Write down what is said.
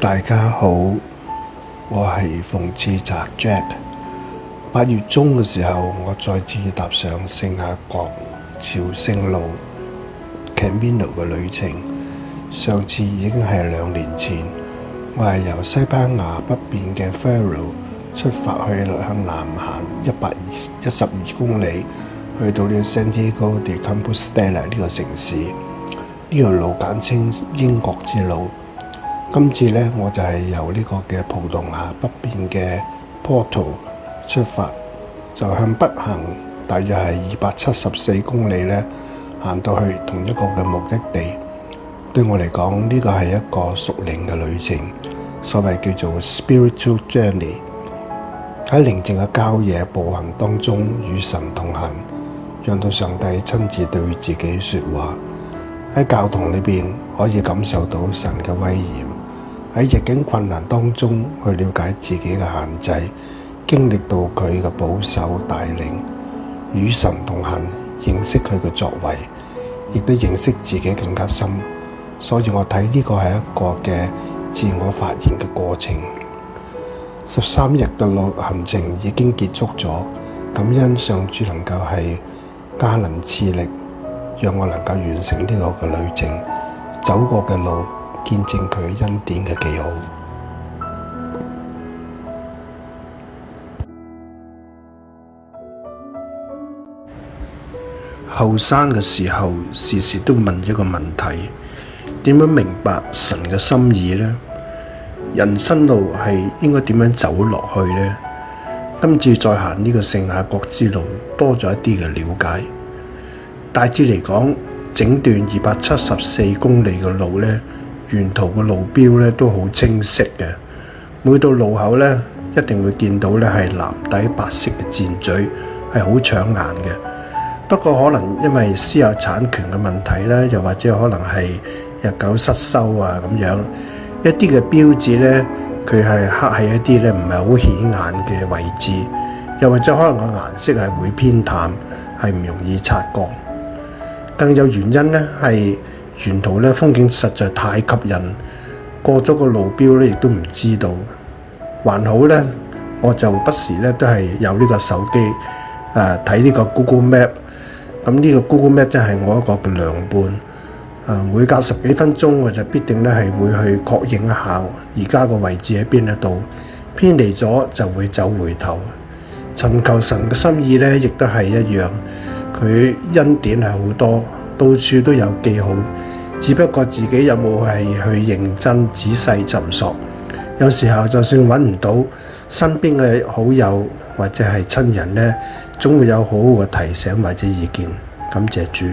大家好，我係馮志澤 Jack。8月中嘅時候，我再次踏上聖雅各朝聖路 Camino 嘅旅程。上次已經係2年前，我係由西班牙北邊嘅 Faro 出發去向南行112公里，去到呢個 Santiago de Compostela 呢個城市。呢條路簡稱英國之路。今次呢，我就係由呢個嘅葡萄牙北邊嘅 Porto 出發，就向北行，大約係274公里呢，行到去同一個嘅目的地。對我嚟講，呢個係一個屬靈嘅旅程，所謂叫做 spiritual journey。喺寧靜嘅郊野步行當中，與神同行，讓到上帝親自對自己說話。喺教堂裏邊可以感受到神嘅威嚴，喺逆境困難當中去了解自己嘅限制，經歷到佢嘅保守帶領，與神同行，認識佢嘅作為，亦都認識自己更加深。所以我睇呢個係一個嘅自我發現嘅過程。13日嘅路行程已經結束咗，感恩上主能夠係加能賜力，讓我能夠完成呢個嘅旅程，走過嘅路，見證佢恩典嘅記號。後生嘅時候，時時都問一個問題：點樣明白神嘅心意呢？人生路係應該點樣走落去呢？今次再行呢個聖雅各之路，多咗一啲嘅了解。大致嚟講，整段274公里嘅路呢，沿途嘅路標呢都好清晰嘅。每到路口呢，一定會見到呢係藍底白色嘅箭嘴，係好搶眼嘅。不過可能因為私有產權嘅問題呢，又或者可能係日久失修啊咁樣，一啲嘅標誌呢，佢係刻喺一啲呢唔係好顯眼嘅位置，又或者可能個顏色係會偏淡，係唔容易察覺。更有原因呢，係沿途呢風景實在太吸引，過咗個路標呢亦都唔知道。還好呢，我就不時呢都係有呢個手機睇呢個 Google Map。咁呢個 Google Map 真係我一個嘅良伴。每隔10幾分鐘，我就必定呢係會去確認一下而家個位置喺邊一度，偏離咗就會走回頭。尋求神嘅心意呢，亦都係一樣。佢恩典係好多，到處都有記號，只不過自己有冇係去認真仔細尋索。有時候就算揾唔到，身邊嘅好友或者係親人呢，總會有好好嘅提醒或者意見。感謝主。